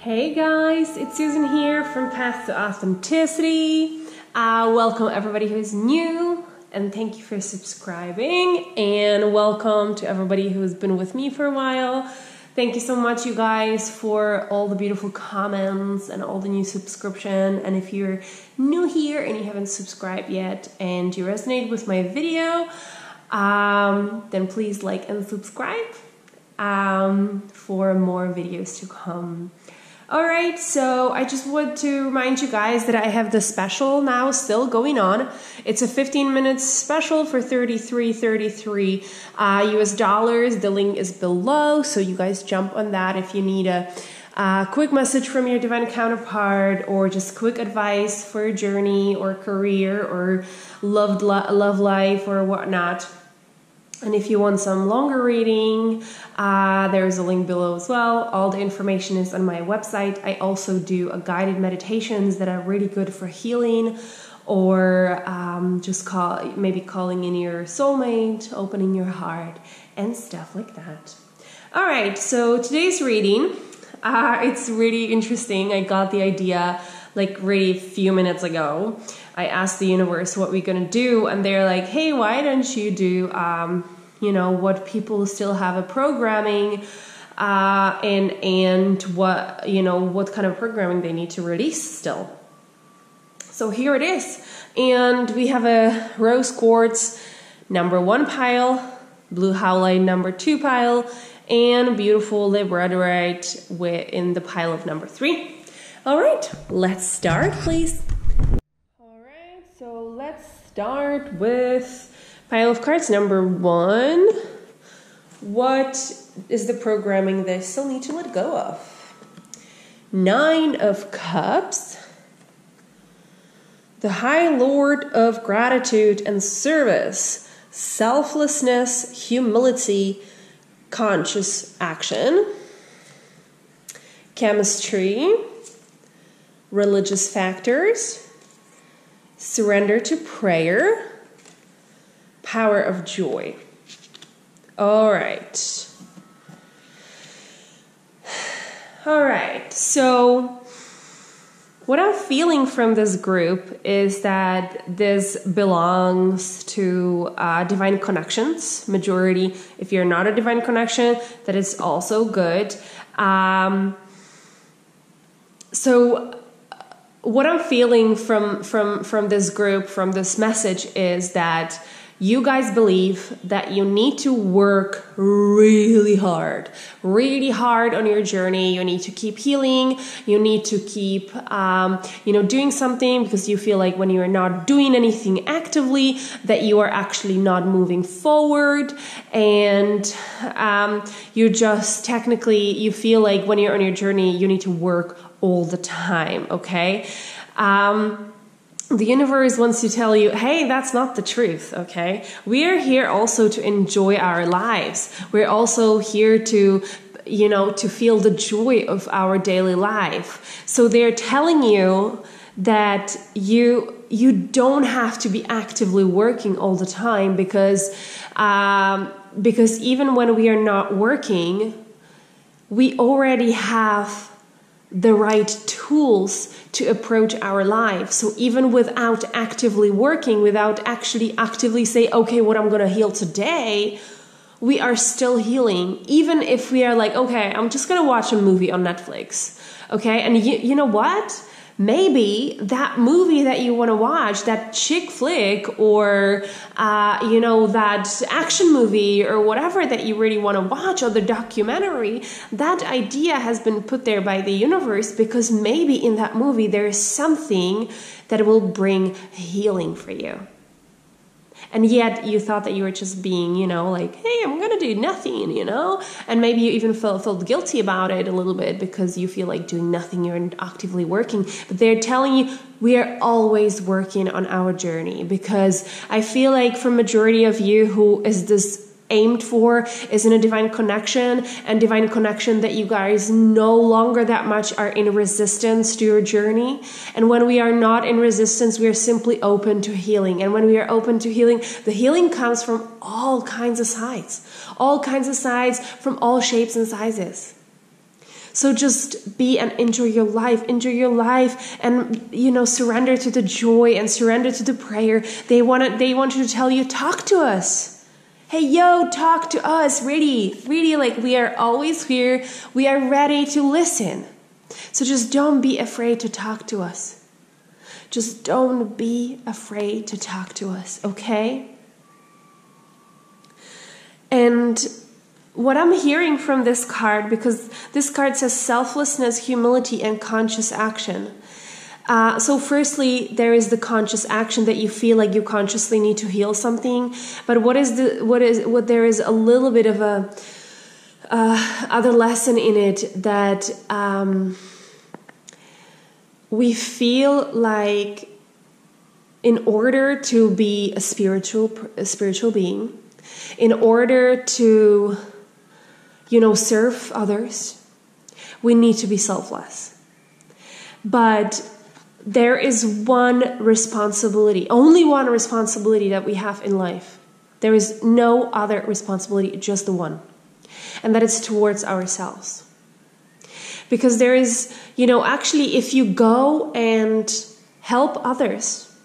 Hey guys, it's Susan here from Path to Authenticity. Welcome everybody who's new, and thank you for subscribing, and welcome to everybody who's been with me for a while. Thank you so much, you guys, for all the beautiful comments and all the new subscription. And if you're new here and you haven't subscribed yet and you resonate with my video, then please like and subscribe for more videos to come. Alright, so I just want to remind you guys that I have the special now still going on. It's a 15-minute special for $33.33 US dollars. The link is below, so you guys jump on that if you need a quick message from your divine counterpart, or just quick advice for your journey or career or love life or whatnot. And if you want some longer reading, there's a link below as well. All the information is on my website. I also do guided meditations that are really good for healing, or maybe calling in your soulmate, opening your heart, and stuff like that. All right, so today's reading, it's really interesting. I got the idea like really a few minutes ago. I asked the universe what we're gonna do, and they're like, hey, why don't you do what people still have a programming and what kind of programming they need to release still. So here it is. And we have a rose quartz number 1 pile, blue howlite number 2 pile, and beautiful labradorite in the pile of number 3. All right, let's start, please. All right, so let's start with pile of cards number 1. What is the programming they still need to let go of? 9 of Cups. The High Lord of Gratitude and Service. Selflessness, humility, conscious action. Chemistry. Religious factors. Surrender to prayer. Power of joy. All right. All right. So what I'm feeling from this group is that this belongs to divine connections. Majority, if you're not a divine connection, that is also good. So what I'm feeling from this group, from this message, is that you guys believe that you need to work really hard on your journey. You need to keep healing. You need to keep, doing something, because you feel like when you are not doing anything actively, that you are actually not moving forward. And you just technically, you feel like when you're on your journey, you need to work all the time, okay? The universe wants to tell you, hey, that's not the truth, okay? We are here also to enjoy our lives. We're also here to feel the joy of our daily life. So they're telling you that you don't have to be actively working all the time, because even when we are not working, we already have the right tools to approach our life. So even without actively working, without actually actively say, okay, what I'm going to heal today, we are still healing. Even if we are like, okay, I'm just going to watch a movie on Netflix. Okay. And you know what? Maybe that movie that you want to watch, that chick flick, or, that action movie or whatever that you really want to watch, or the documentary, that idea has been put there by the universe, because maybe in that movie there is something that will bring healing for you. And yet you thought that you were just being, like, hey, I'm going to do nothing, And maybe you even felt guilty about it a little bit, because you feel like doing nothing, you're actively working. But they're telling you, we are always working on our journey, because I feel like for majority of you who is this aimed for is in a divine connection, and divine connection that you guys no longer that much are in resistance to your journey. And when we are not in resistance, we are simply open to healing. And when we are open to healing, the healing comes from all kinds of sides from all shapes and sizes. So just be and enjoy your life and, surrender to the joy and surrender to the prayer. They want you to tell you, talk to us. Hey, talk to us. Really, we are always here. We are ready to listen. So just don't be afraid to talk to us. Just don't be afraid to talk to us, okay? And what I'm hearing from this card, because this card says selflessness, humility, and conscious action. So firstly, there is the conscious action that you feel like you consciously need to heal something. But what there is a little bit of a other lesson in it, that we feel like in order to be a spiritual being, in order to, serve others, we need to be selfless. But there is only one responsibility that we have in life. There is no other responsibility, just the one. And that is towards ourselves. Because there is, actually, if you go and help others,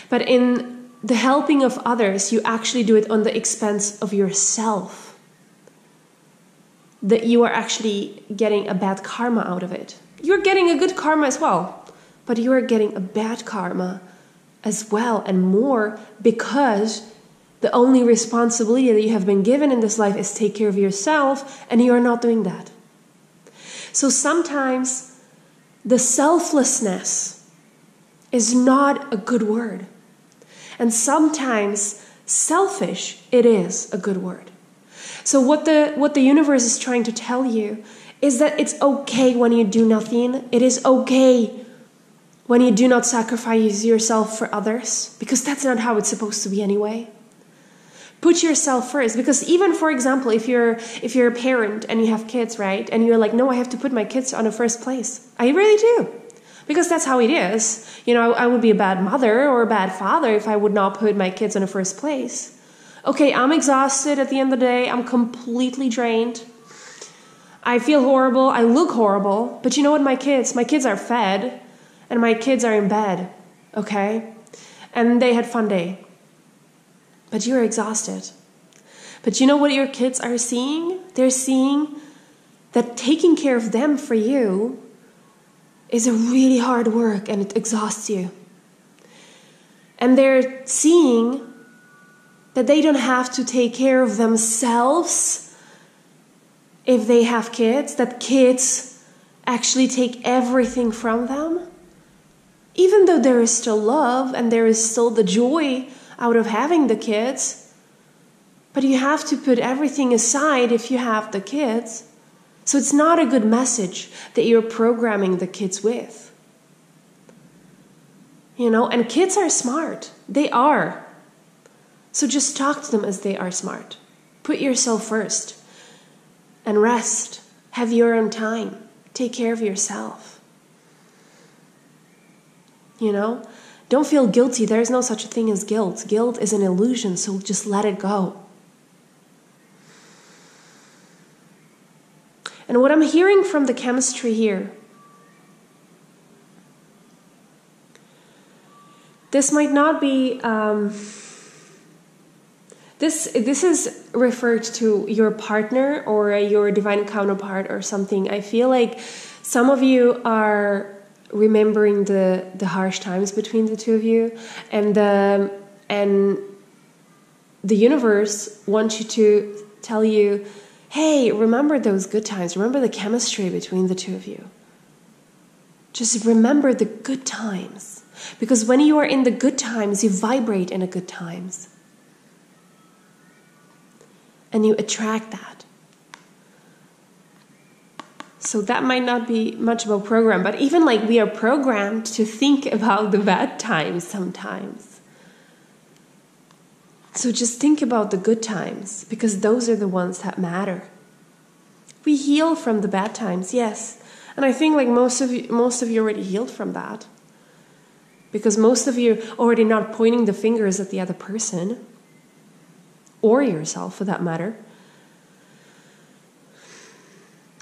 but in the helping of others, you actually do it on the expense of yourself, that you are actually getting a bad karma out of it. You're getting a good karma as well, but you are getting a bad karma as well and more, because the only responsibility that you have been given in this life is take care of yourself, and you are not doing that. So sometimes the selflessness is not a good word. And sometimes selfish, it is a good word. So what the universe is trying to tell you is that it's okay when you do nothing. It is okay when you do not sacrifice yourself for others, because that's not how it's supposed to be anyway. Put yourself first, because even, for example, if you're a parent and you have kids, right? And you're like, no, I have to put my kids on the first place. I really do. Because that's how it is. I would be a bad mother or a bad father if I would not put my kids in the first place. Okay, I'm exhausted at the end of the day. I'm completely drained. I feel horrible. I look horrible. But you know what, my kids are fed and my kids are in bed. Okay? And they had fun day. But you're exhausted. But you know what your kids are seeing? They're seeing that taking care of them for you is a really hard work and it exhausts you. And they're seeing that they don't have to take care of themselves if they have kids, that kids actually take everything from them. Even though there is still love and there is still the joy out of having the kids, but you have to put everything aside if you have the kids. So it's not a good message that you're programming the kids with. And kids are smart. They are. So just talk to them as they are smart. Put yourself first and rest. Have your own time. Take care of yourself. Don't feel guilty. There is no such a thing as guilt. Guilt is an illusion, so just let it go. And what I'm hearing from the chemistry here, this might not be, this is referred to your partner or your divine counterpart or something. I feel like some of you are remembering the harsh times between the two of you, and the universe wants you to tell you, hey, remember those good times. Remember the chemistry between the two of you. Just remember the good times. Because when you are in the good times, you vibrate in the good times. And you attract that. So that might not be much of a program, but even like we are programmed to think about the bad times sometimes. So just think about the good times, because those are the ones that matter. We heal from the bad times, yes. And I think like most of you already healed from that. Because most of you already not pointing the fingers at the other person, or yourself for that matter.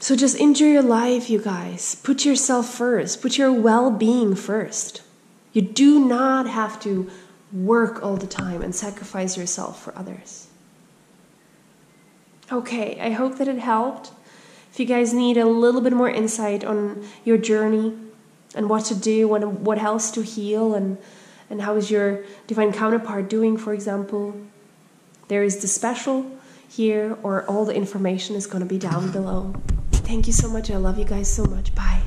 So just enjoy your life, you guys. Put yourself first. Put your well-being first. You do not have to work all the time and sacrifice yourself for others. Okay, I hope that it helped. If you guys need a little bit more insight on your journey and what to do and what else to heal and how is your divine counterpart doing, for example, there is the special here, or all the information is going to be down below. Thank you so much. I love you guys so much. Bye.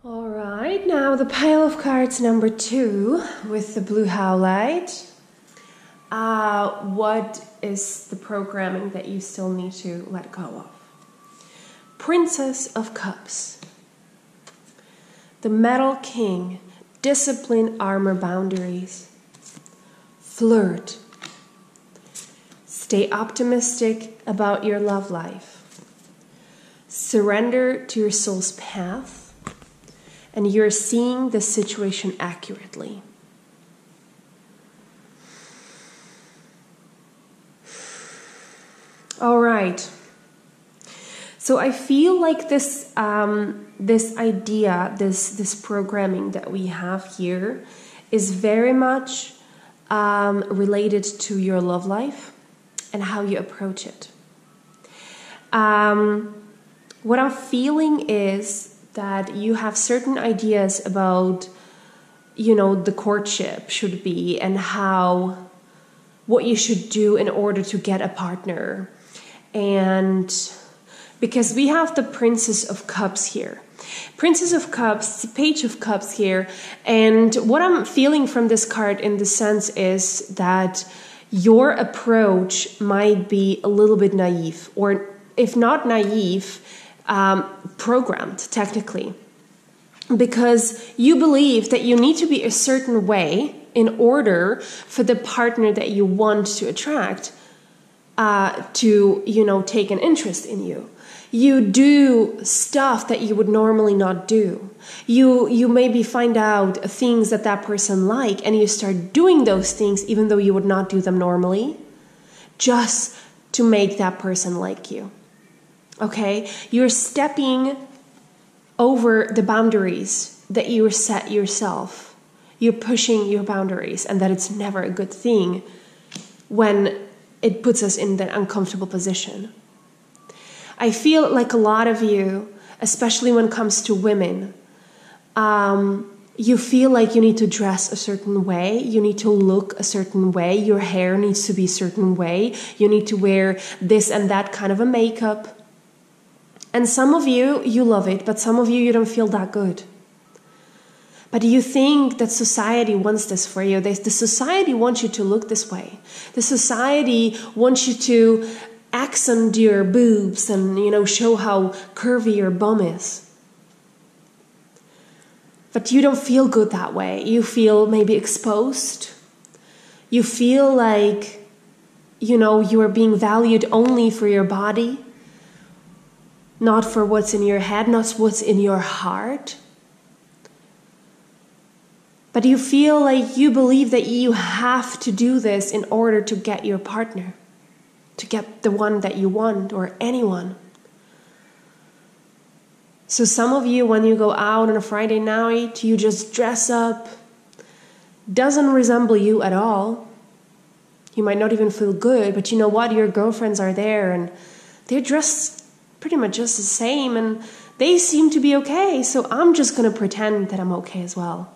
All right, now the pile of cards number 2 with the blue howlite. What is the programming that you still need to let go of? Princess of Cups. The Metal King. Discipline, armor, boundaries. Flirt. Stay optimistic about your love life. Surrender to your soul's path. And you're seeing the situation accurately. All right. So I feel like this idea, this programming that we have here is very much related to your love life and how you approach it. What I'm feeling is that you have certain ideas about, the courtship should be and what you should do in order to get a partner. And because we have the Princess of Cups here. Princess of Cups, the Page of Cups here. And what I'm feeling from this card in the sense is that your approach might be a little bit naive, or if not naive, programmed technically. Because you believe that you need to be a certain way in order for the partner that you want to attract to, take an interest in you. You do stuff that you would normally not do. You maybe find out things that person like, and you start doing those things even though you would not do them normally, just to make that person like you. Okay? You're stepping over the boundaries that you set yourself. You're pushing your boundaries, and that it's never a good thing when it puts us in that uncomfortable position. I feel like a lot of you, especially when it comes to women, you feel like you need to dress a certain way, you need to look a certain way, your hair needs to be a certain way, you need to wear this and that kind of a makeup. And some of you love it, but some of you don't feel that good. But you think that society wants this for you. The society wants you to look this way. The society wants you to accent your boobs and, show how curvy your bum is. But you don't feel good that way. You feel maybe exposed. You feel like, you are being valued only for your body, not for what's in your head, not what's in your heart. But you feel like you believe that you have to do this in order to get your partner, to get the one that you want, or anyone. So some of you, when you go out on a Friday night, you just dress up. Doesn't resemble you at all. You might not even feel good, but you know what? Your girlfriends are there and they're dressed pretty much just the same and they seem to be okay. So I'm just going to pretend that I'm okay as well.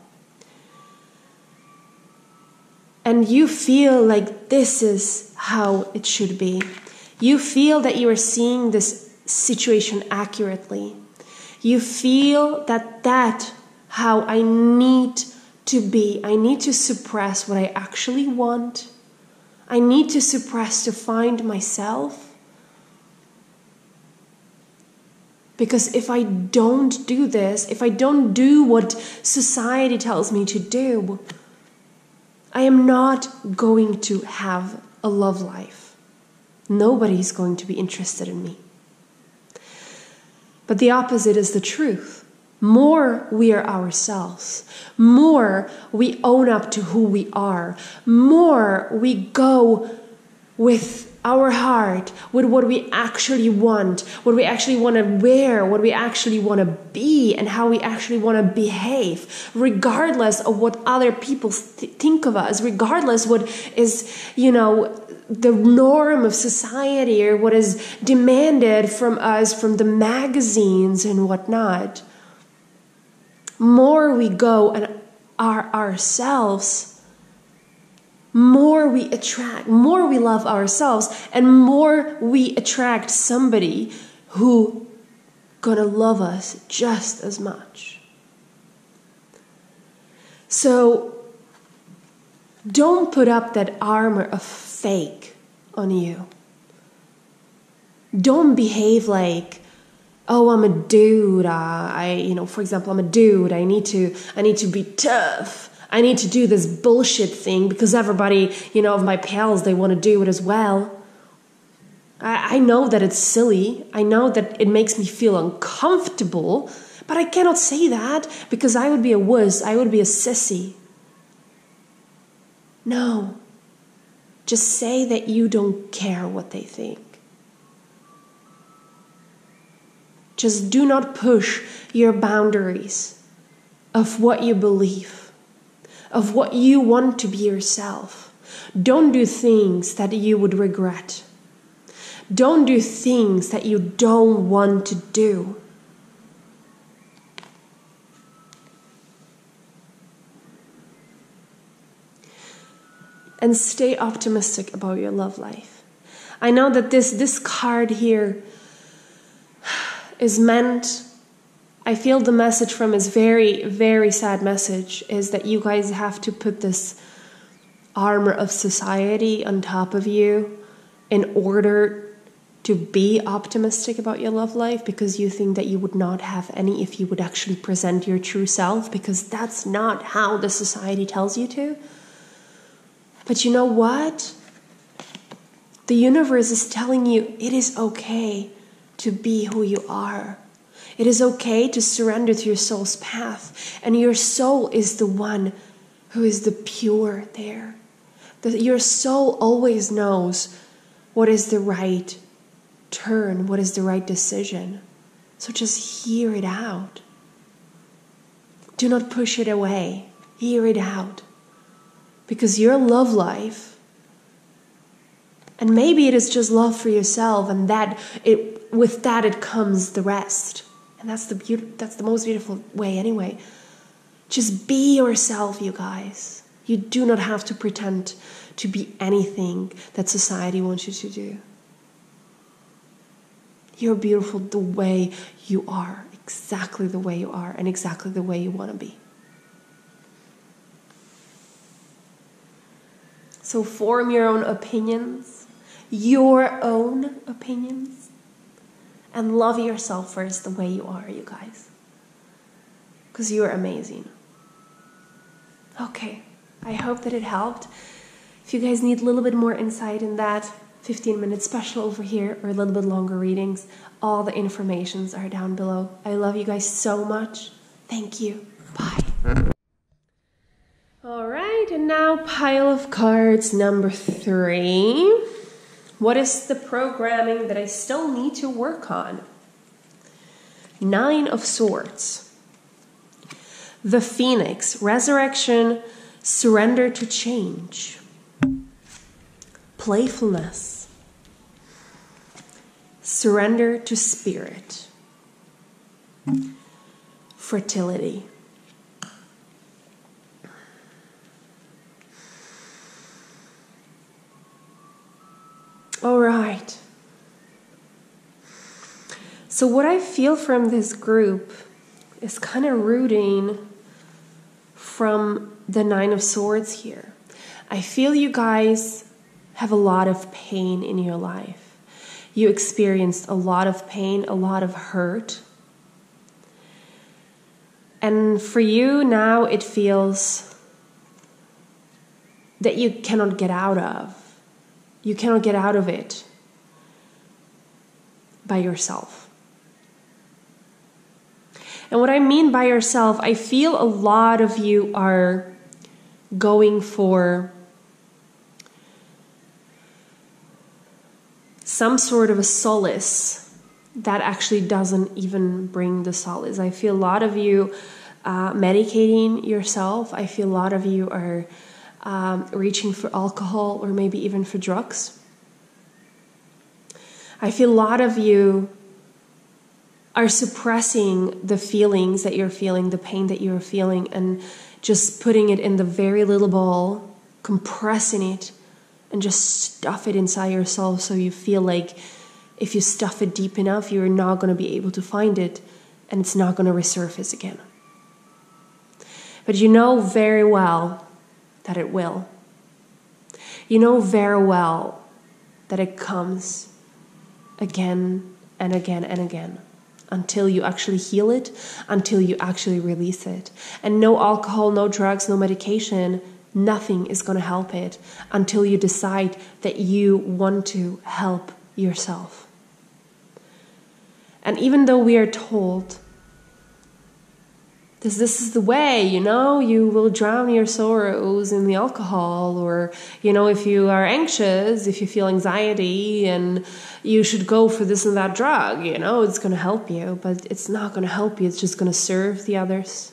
And you feel like this is how it should be. You feel that you are seeing this situation accurately. You feel that that's how I need to be. I need to suppress what I actually want. I need to suppress to find myself. Because if I don't do this, if I don't do what society tells me to do, I am not going to have a love life. Nobody's going to be interested in me. But the opposite is the truth. More we are ourselves, more we own up to who we are, more we go with our heart with what we actually want, what we actually want to wear, what we actually want to be, and how we actually want to behave, regardless of what other people think of us, regardless what is, the norm of society or what is demanded from us from the magazines and whatnot. More we go and are ourselves, more we attract, more we love ourselves, and more we attract somebody who gonna love us just as much. So don't put up that armor of fake on you. Don't behave like, oh, I'm a dude. For example, I'm a dude. I need to be tough. I need to do this bullshit thing because everybody, of my pals, they want to do it as well. I know that it's silly. I know that it makes me feel uncomfortable, but I cannot say that because I would be a wuss. I would be a sissy. No. Just say that you don't care what they think. Just do not push your boundaries of what you believe, of what you want to be yourself. Don't do things that you would regret. Don't do things that you don't want to do. And stay optimistic about your love life. I know that this card here is meant, I feel the message from is very, very sad message, is that you guys have to put this armor of society on top of you in order to be optimistic about your love life, because you think that you would not have any if you would actually present your true self, because that's not how the society tells you to. But you know what? The universe is telling you it is okay to be who you are. It is okay to surrender to your soul's path. And your soul is the one who is the pure there. Your soul always knows what is the right turn, what is the right decision. So just hear it out. Do not push it away. Hear it out. Because your love life, and maybe it is just love for yourself, and with that it comes the rest. And that's the most beautiful way anyway. Just be yourself, you guys. You do not have to pretend to be anything that society wants you to do. You're beautiful the way you are, exactly the way you are, and exactly the way you want to be. So form your own opinions, and love yourself first the way you are, you guys. Because you're amazing. Okay, I hope that it helped. If you guys need a little bit more insight in that, 15-minute special over here, or a little bit longer readings, all the informations are down below. I love you guys so much. Thank you. Bye. Alright, and now pile of cards number 3. What is the programming that I still need to work on? 9 of Swords. The Phoenix, resurrection, surrender to change. Playfulness. Surrender to spirit. Fertility. All right. So what I feel from this group is kind of rooting from the 9 of Swords here. I feel you guys have a lot of pain in your life. You experienced a lot of pain, a lot of hurt. And for you now, it feels that you cannot get out of. You cannot get out of it by yourself. And what I mean by yourself, I feel a lot of you are going for some sort of a solace that actually doesn't even bring the solace. I feel a lot of you medicating yourself. I feel a lot of you are reaching for alcohol or maybe even for drugs. I feel a lot of you are suppressing the feelings that you're feeling, the pain that you're feeling, and just putting it in the very little ball, compressing it, and just stuff it inside yourself so you feel like if you stuff it deep enough, you're not going to be able to find it and it's not going to resurface again. But you know very well that it will. You know very well that it comes again and again and again until you actually heal it, until you actually release it. And no alcohol, no drugs, no medication, nothing is going to help it until you decide that you want to help yourself. And even though we are told this is the way, you will drown your sorrows in the alcohol, or, if you are anxious, if you feel anxiety, and you should go for this and that drug, it's going to help you, but it's not going to help you. It's just going to serve the others.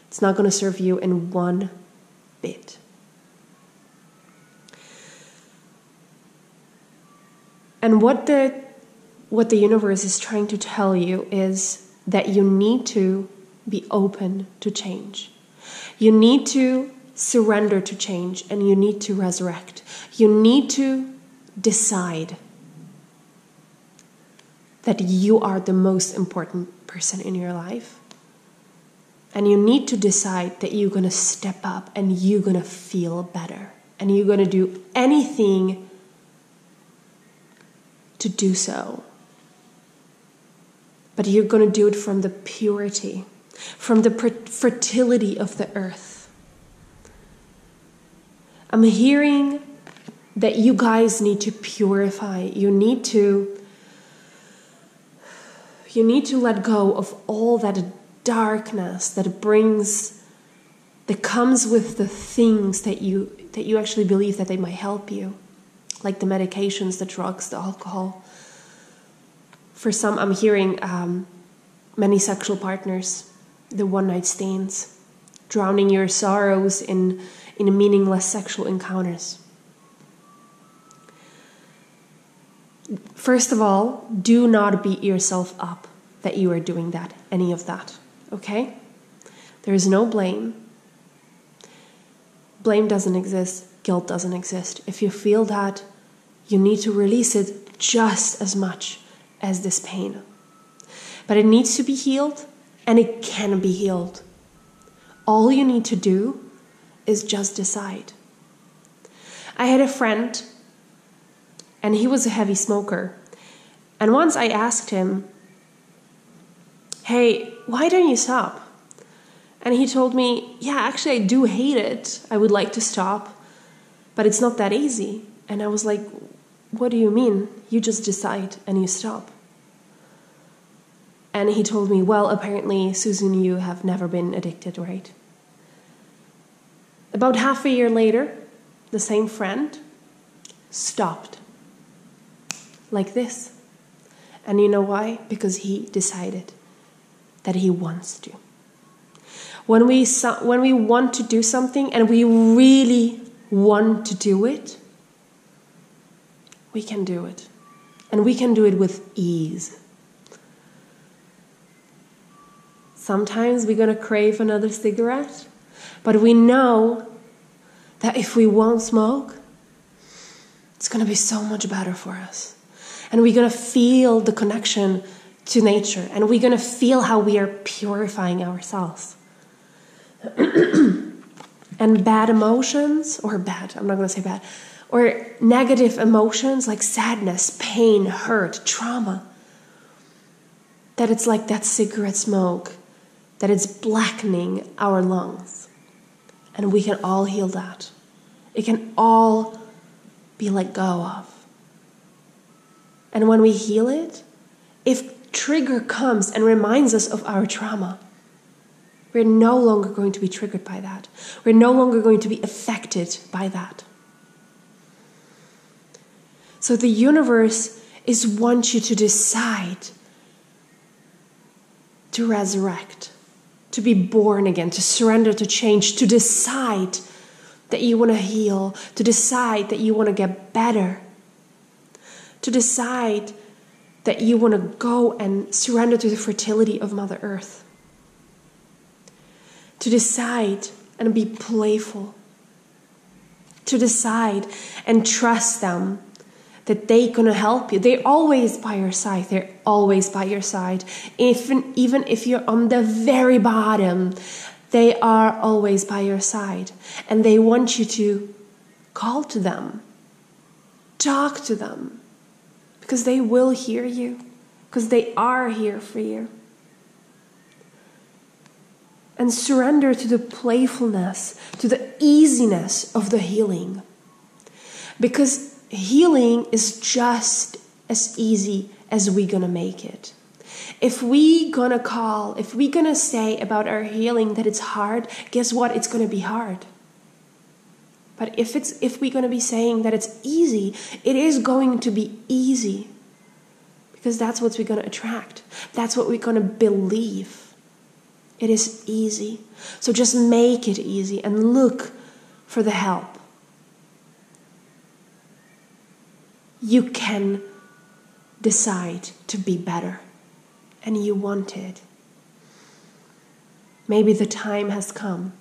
It's not going to serve you in one bit. And what the universe is trying to tell you is that you need to be open to change. You need to surrender to change, and you need to resurrect. You need to decide that you are the most important person in your life. And you need to decide that you're going to step up and you're going to feel better. And you're going to do anything to do so. But you're going to do it from the purity, from the fertility of the earth. I'm hearing that you guys need to purify. You need to let go of all that darkness that comes with the things that you actually believe that they might help you, like the medications, the drugs, the alcohol. For some, I'm hearing many sexual partners, the one-night stands, drowning your sorrows in meaningless sexual encounters. First of all, do not beat yourself up that you are doing that, any of that, okay? There is no blame. Blame doesn't exist. Guilt doesn't exist. If you feel that, you need to release it just as much as this pain. But it needs to be healed, and it can be healed. All you need to do is just decide. I had a friend, and he was a heavy smoker. And once I asked him, hey, why don't you stop? And he told me, yeah, actually I do hate it. I would like to stop, but it's not that easy. And I was like, what do you mean? You just decide and you stop. And he told me, well, apparently, Susan, you have never been addicted, right? About half a year later, the same friend stopped. Like this. And you know why? Because he decided that he wants to. When we want to do something and we really want to do it, we can do it. And we can do it with ease. Sometimes we're going to crave another cigarette, but we know that if we won't smoke, it's going to be so much better for us. And we're going to feel the connection to nature, and we're going to feel how we are purifying ourselves. And bad emotions, I'm not going to say bad, or negative emotions like sadness, pain, hurt, trauma, that it's like that cigarette smoke, that it's blackening our lungs. And we can all heal that. It can all be let go of. And when we heal it, if trigger comes and reminds us of our trauma, we're no longer going to be triggered by that. We're no longer going to be affected by that. So the universe wants you to decide to resurrect, to be born again, to surrender, to change, to decide that you want to heal, to decide that you want to get better, to decide that you want to go and surrender to the fertility of Mother Earth, to decide and be playful, to decide and trust them that they're going to help you. They're always by your side. They're always by your side. Even if you're on the very bottom, they are always by your side. And they want you to call to them, talk to them, because they will hear you, because they are here for you. And surrender to the playfulness, to the easiness of the healing. Because healing is just as easy as we're gonna make it. If we're gonna say about our healing that it's hard, guess what? It's gonna be hard. But if we're gonna be saying that it's easy, it is going to be easy. Because that's what we're gonna attract. That's what we're gonna believe. It is easy. So just make it easy and look for the help. You can decide to be better, and you want it. Maybe the time has come.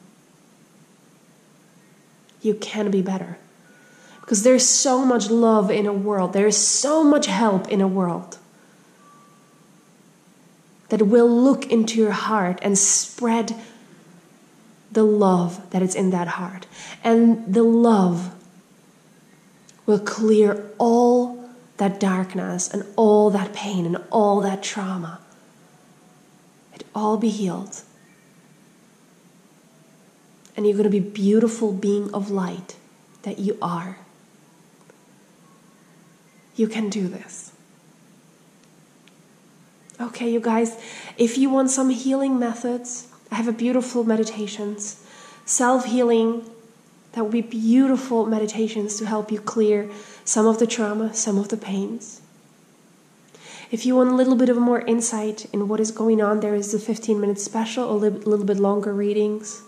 You can be better. Because there's so much love in a world, there's so much help in a world that will look into your heart and spread the love that is in that heart. And the love will clear all that darkness and all that pain and all that trauma. It all be healed. And you're going to be beautiful being of light that you are. You can do this. Okay, you guys, if you want some healing methods, I have a beautiful meditations, self-healing. That will be beautiful meditations to help you clear some of the trauma, some of the pains. If you want a little bit of more insight in what is going on, there is a 15-minute special, a little bit longer readings.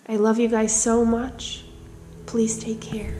I love you guys so much. Please take care.